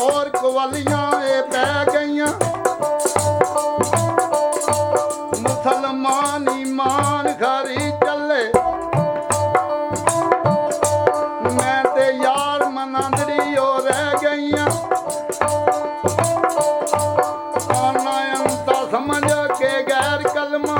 और कवालियां पै गईयां मुसलमान ईमान खरी चले मैं ते यार मनांदड़ी ओ रह गईयां आना अंता समझ के गैर कलमा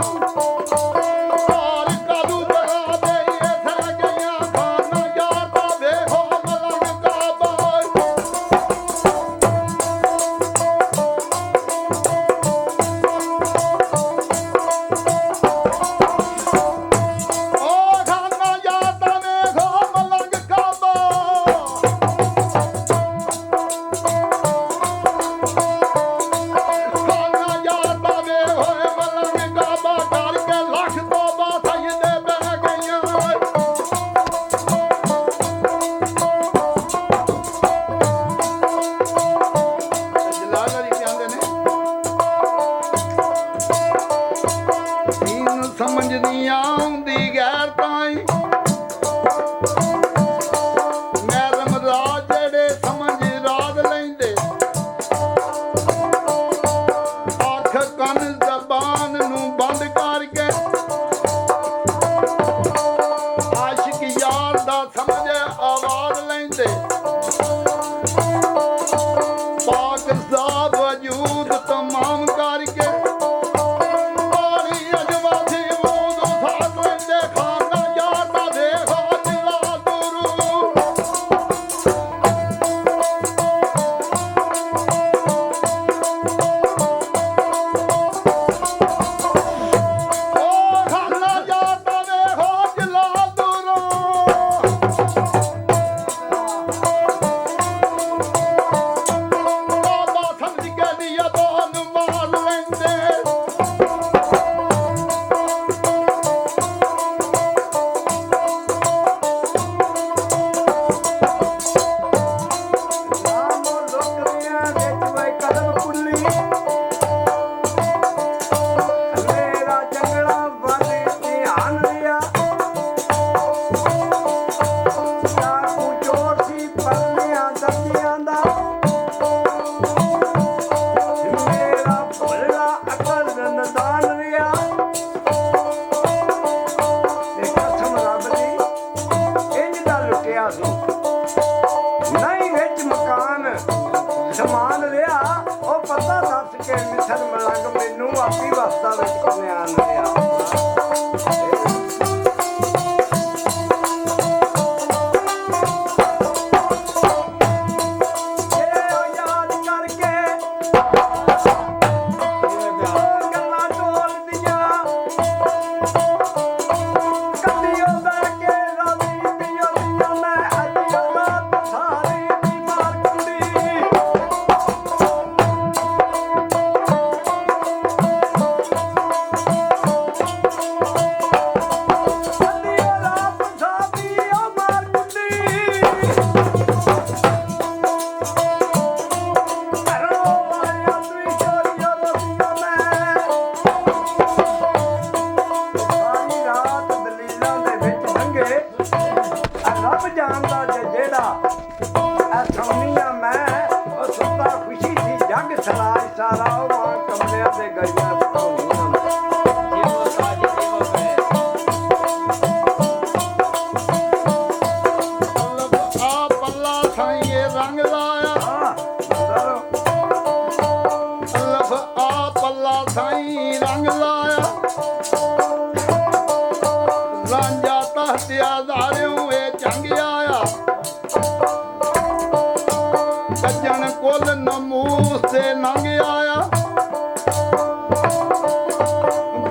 समझ नहीं आउंदी गैर ताई मैरम राज जेड़े समझ राज लेंदे अख कन जबान नू बंद करके आशिक यार दा समझ आवाज लेंदे पाक साहब वजूद तमाम करके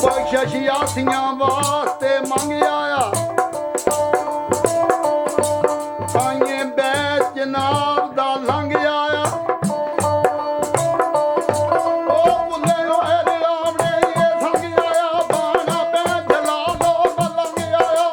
बख्शियासियां वास्ते मंग आया साइए बैच जनाब दा लंघ आया ओ बुले होए रावणे ये संग आया बाना पे जला लो लंघ आया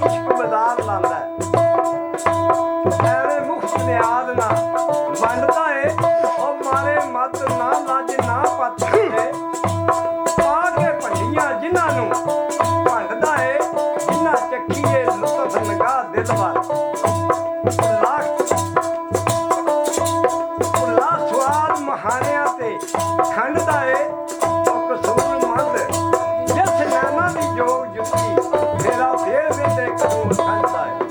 ਇਸ਼ਕ ਬਾਜ਼ਾਰ ਲਾਂਦਾ ਐਵੇਂ ਮੁਖਤ ਨਿਆਦ ਨਾ ਵੰਡਦਾ ਏ ਉਹ ਮਾਰੇ ਮਤ ਨਾ ਲੱਜ ਨਾ ਪੱਤ ਏ ਪਾ ਕੇ ਭੰਡੀਆਂ ਜਿਨ੍ਹਾਂ ਨੂੰ ਭੰਡਦਾ ਏ ਜਿਨ੍ਹਾਂ ਚੱਕੀਏ ਲੁਤਫ ਨਗਾਹ ਦਿਲ ਵਾਰ ਸਵਾਦ ਮਹਾਨਿਆਂ ਤੇ ਖੰਡਦਾ ਏ ਉਹ ਕਸੂਰ ਮੰਦ ਜਿਸ ਨਾਮਾਂ ਦੀ ਜੋਗ ਜੁੱਤੀ ਮੇਰਾ ਫੇਰ ਵੇਂਦੇ ਕਦੋਂ ਖੰਡਦਾ ਏ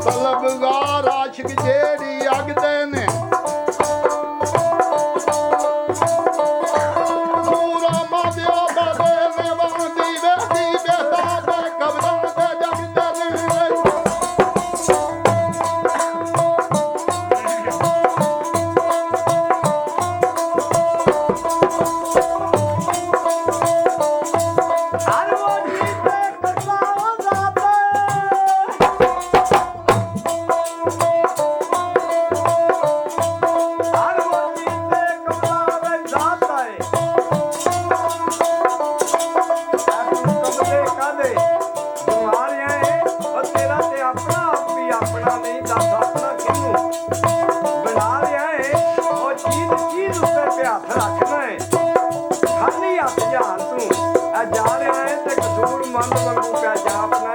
ਤਲਬਗਾਰ ਆਸ਼ਿਕ ਜਿਹੜੀ ਅਗਦੇ ਨੇ ਪੂਰਾ ਮਾਦਿਓ ਬਦੇ ਨੇ ਵਾਂਦੀ ਵੇਦੀ ਬੇਤਾ ਦੇ ਕਬਰਾਂ ਤੇ ਜਗਦੇ ਨੇ ਹਰ ਵੋਜੀ ਤੇ ਕਰਵਾਓ ਜ਼ਾਤ ਹਰ ਵੋਜੀ ਤੇ ਕਮਲਾਵੇ ਜ਼ਾਤ ਆਏ ਕਮਲੇ ਕਾਦੇ ਬਿਮਾਰੀਆਂ ਏ ਉਹ ਤੇਰਾ ਤੇ ਆਪਣਾ ਆਪ ਵੀ ਆਪਣਾ ਨਹੀਂ ਦੱਸ ਆਪਣਾ ਕਿਹਨੂੰ ਬਣਾ ਲਿਆ ਏ ਉਹ ਚੀਜ਼ ਉੱਤੇ ਤੇ ਹੱਥ ਰੱਖਣਾ ਏ ਖਾਲੀ ਹੱਥ ਜਾਨ ਤੂੰ ਆ ਜਾ ਰਿਹਾ ਏ ਤੇ ਕਸੂਰ ਮੰਦ ਵਾਂਗੂ ਪਿਆ ਜਾਪਣਾ